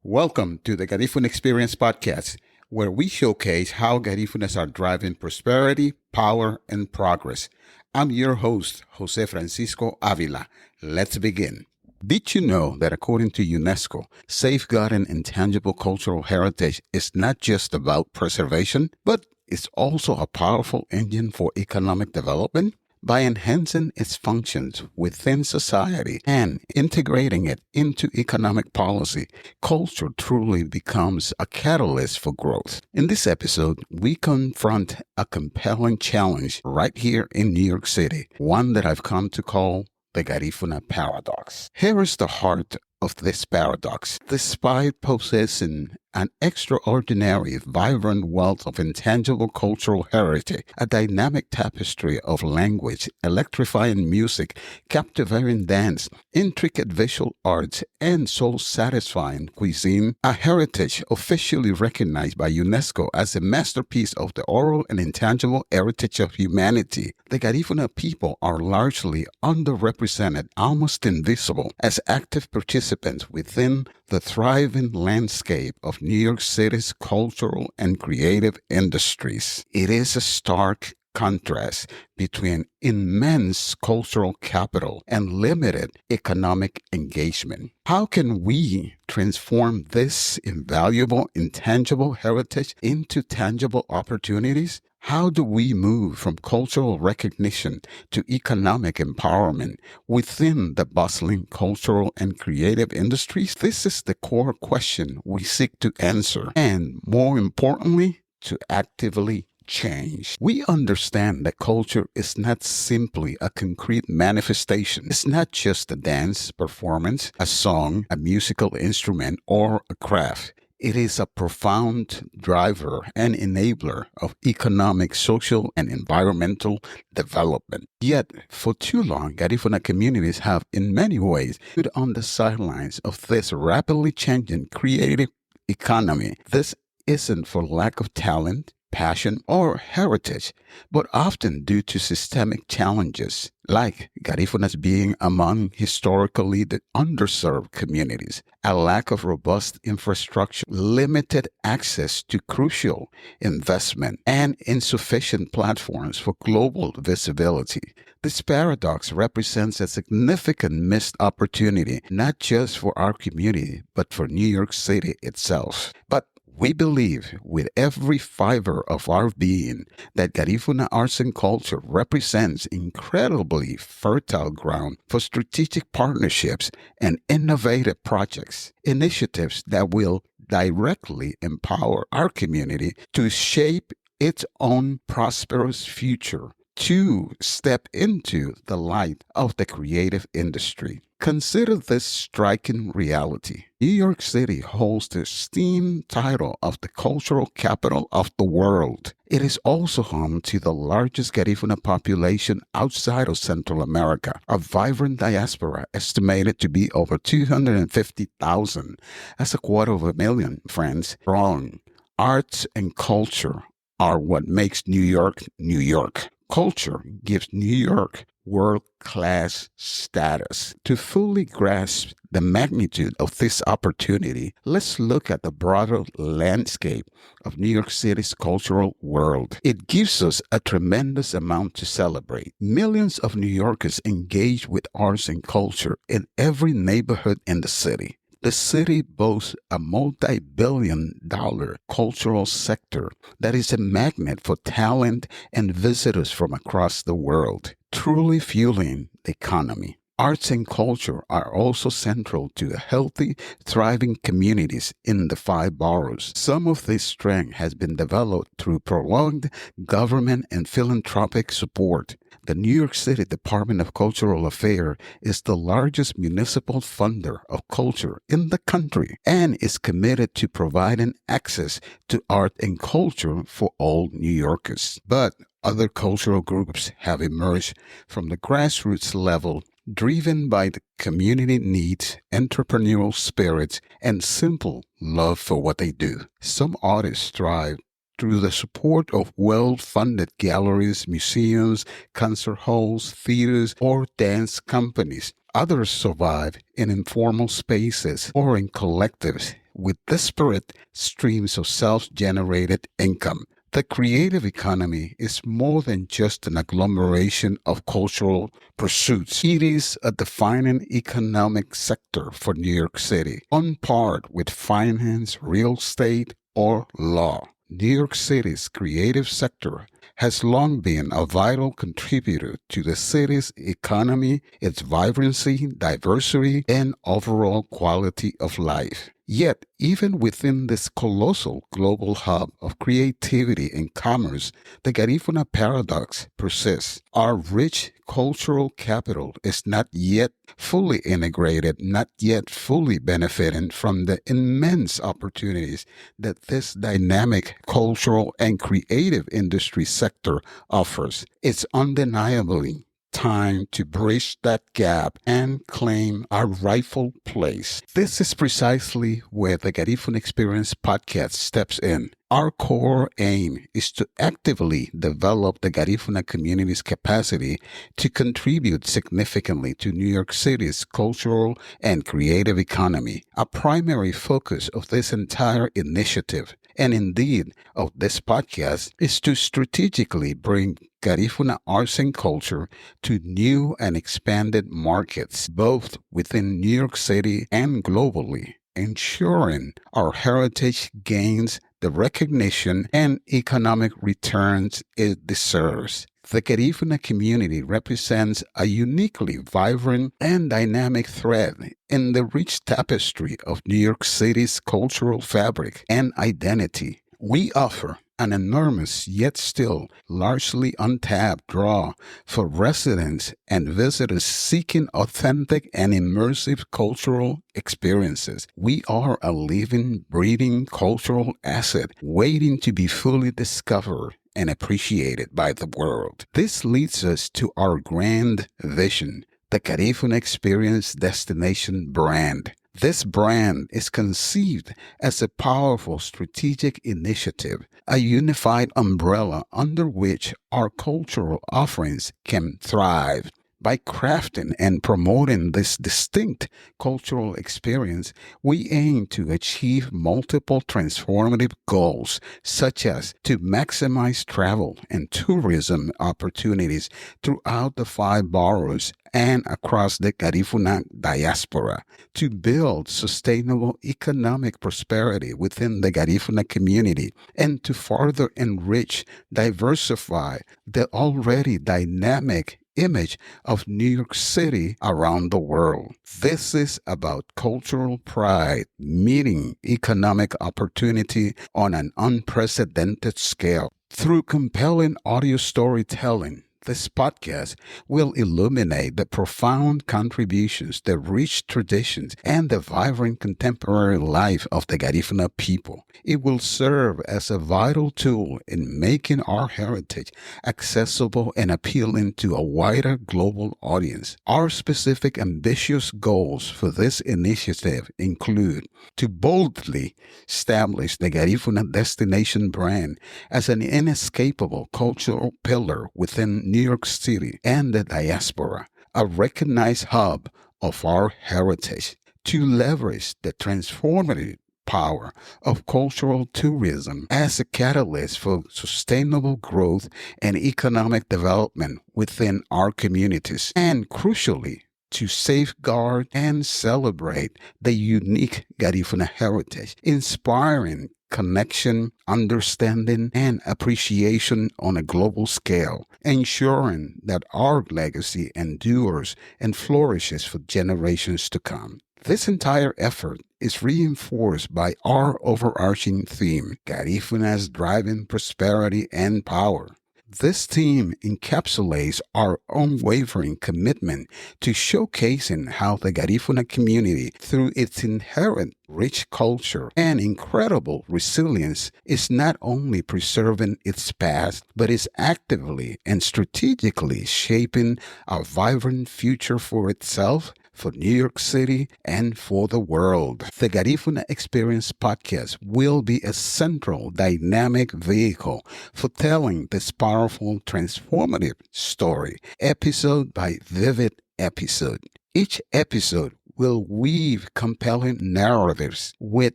Welcome to the Garifuna Experience Podcast, where we showcase how Garifunas are driving prosperity, power, and progress. I'm your host, Jose Francisco Avila. Let's begin. Did you know that according to UNESCO, safeguarding intangible cultural heritage is not just about preservation, but it's also a powerful engine for economic development? By enhancing its functions within society and integrating it into economic policy, culture truly becomes a catalyst for growth. In this episode, we confront a compelling challenge right here in New York City, one that I've come to call the Garifuna Paradox. Here is the heart of this paradox. Despite possessing an extraordinary, vibrant wealth of intangible cultural heritage, a dynamic tapestry of language, electrifying music, captivating dance, intricate visual arts, and soul-satisfying cuisine, a heritage officially recognized by UNESCO as a masterpiece of the oral and intangible heritage of humanity, the Garifuna people are largely underrepresented, almost invisible, as active participants within the thriving landscape of New York City's cultural and creative industries. It is a stark contrast between immense cultural capital and limited economic engagement. How can we transform this invaluable, intangible heritage into tangible opportunities? How do we move from cultural recognition to economic empowerment within the bustling cultural and creative industries? This is the core question we seek to answer, and more importantly, to actively change. We understand that culture is not simply a concrete manifestation. It's not just a dance, performance, a song, a musical instrument, or a craft. It is a profound driver and enabler of economic, social, and environmental development. Yet, for too long, Garifuna communities have, in many ways, stood on the sidelines of this rapidly changing creative economy. This isn't for lack of talent, passion, or heritage, but often due to systemic challenges, like Garifunas being among historically the underserved communities, a lack of robust infrastructure, limited access to crucial investment, and insufficient platforms for global visibility. This paradox represents a significant missed opportunity, not just for our community, but for New York City itself. But we believe with every fiber of our being that Garifuna arts and culture represents incredibly fertile ground for strategic partnerships and innovative projects, initiatives that will directly empower our community to shape its own prosperous future, to step into the light of the creative industry. Consider this striking reality. New York City holds the esteemed title of the cultural capital of the world. It is also home to the largest Garifuna population outside of Central America, a vibrant diaspora estimated to be over 250,000. That's 250,000, friends, strong. Arts and culture are what makes New York, New York. Culture gives New York world-class status. To fully grasp the magnitude of this opportunity, let's look at the broader landscape of New York City's cultural world. It gives us a tremendous amount to celebrate. Millions of New Yorkers engage with arts and culture in every neighborhood in the city. The city boasts a multi-billion-dollar cultural sector that is a magnet for talent and visitors from across the world, truly fueling the economy. Arts and culture are also central to healthy, thriving communities in the 5 boroughs. Some of this strength has been developed through prolonged government and philanthropic support. The New York City Department of Cultural Affairs is the largest municipal funder of culture in the country and is committed to providing access to art and culture for all New Yorkers. But other cultural groups have emerged from the grassroots level, driven by the community needs, entrepreneurial spirits, and simple love for what they do. Some artists thrive through the support of well-funded galleries, museums, concert halls, theaters, or dance companies. Others survive in informal spaces or in collectives with disparate streams of self-generated income. The creative economy is more than just an agglomeration of cultural pursuits. It is a defining economic sector for New York City, on par with finance, real estate, or law. New York City's creative sector has long been a vital contributor to the city's economy, its vibrancy, diversity, and overall quality of life. Yet, even within this colossal global hub of creativity and commerce, the Garifuna Paradox persists. Our rich cultural capital is not yet fully integrated, not yet fully benefiting from the immense opportunities that this dynamic cultural and creative industry sector offers. It's undeniably time to bridge that gap and claim our rightful place. This is precisely where the Garifuna Experience Podcast steps in. Our core aim is to actively develop the Garifuna community's capacity to contribute significantly to New York City's cultural and creative economy. A primary focus of this entire initiative, and indeed of this podcast, is to strategically bring Garifuna arts and culture to new and expanded markets, both within New York City and globally, ensuring our heritage gains the recognition and economic returns it deserves. The Garifuna community represents a uniquely vibrant and dynamic thread in the rich tapestry of New York City's cultural fabric and identity. We offer an enormous yet still largely untapped draw for residents and visitors seeking authentic and immersive cultural experiences. We are a living, breathing cultural asset waiting to be fully discovered and appreciated by the world. This leads us to our grand vision, the Garifuna Experience Destination brand. This brand is conceived as a powerful strategic initiative, a unified umbrella under which our cultural offerings can thrive. By crafting and promoting this distinct cultural experience, we aim to achieve multiple transformative goals, such as to maximize travel and tourism opportunities throughout the 5 boroughs and across the Garifuna diaspora, to build sustainable economic prosperity within the Garifuna community, and to further enrich, diversify the already dynamic image of New York City around the world. This is about cultural pride meeting economic opportunity on an unprecedented scale. Through compelling audio storytelling, this podcast will illuminate the profound contributions, the rich traditions, and the vibrant contemporary life of the Garifuna people. It will serve as a vital tool in making our heritage accessible and appealing to a wider global audience. Our specific ambitious goals for this initiative include to boldly establish the Garifuna destination brand as an inescapable cultural pillar within New York City and the diaspora, a recognized hub of our heritage, to leverage the transformative power of cultural tourism as a catalyst for sustainable growth and economic development within our communities, and crucially, to safeguard and celebrate the unique Garifuna heritage, inspiring connection, understanding, and appreciation on a global scale, ensuring that our legacy endures and flourishes for generations to come. This entire effort is reinforced by our overarching theme, Garifuna's driving prosperity and power. This theme encapsulates our unwavering commitment to showcasing how the Garifuna community, through its inherent rich culture and incredible resilience, is not only preserving its past, but is actively and strategically shaping a vibrant future for itself, for New York City and for the world. The Garifuna Experience Podcast will be a central dynamic vehicle for telling this powerful, transformative story, episode by vivid episode. Each episode will weave compelling narratives with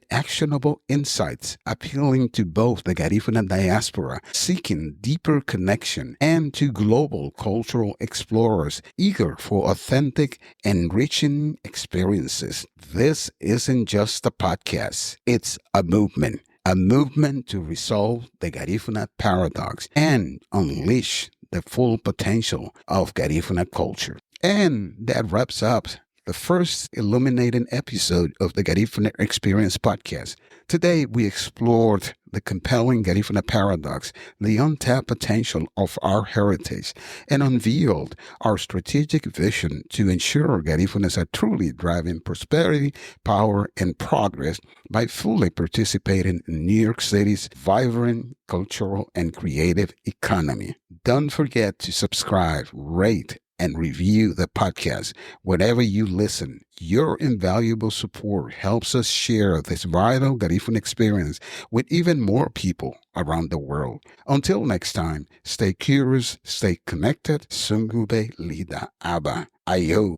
actionable insights appealing to both the Garifuna diaspora seeking deeper connection and to global cultural explorers eager for authentic, enriching experiences. This isn't just a podcast, it's a movement. A movement to resolve the Garifuna Paradox and unleash the full potential of Garifuna culture. And that wraps up the first illuminating episode of the Garifuna Experience Podcast. Today, we explored the compelling Garifuna Paradox, the untapped potential of our heritage, and unveiled our strategic vision to ensure Garifunas are truly driving prosperity, power, and progress by fully participating in New York City's vibrant cultural and creative economy. Don't forget to subscribe, rate, and review the podcast whenever you listen. Your invaluable support helps us share this vital Garifuna experience with even more people around the world. Until next time, stay curious, stay connected. Sungube Lida Aba. Ayo.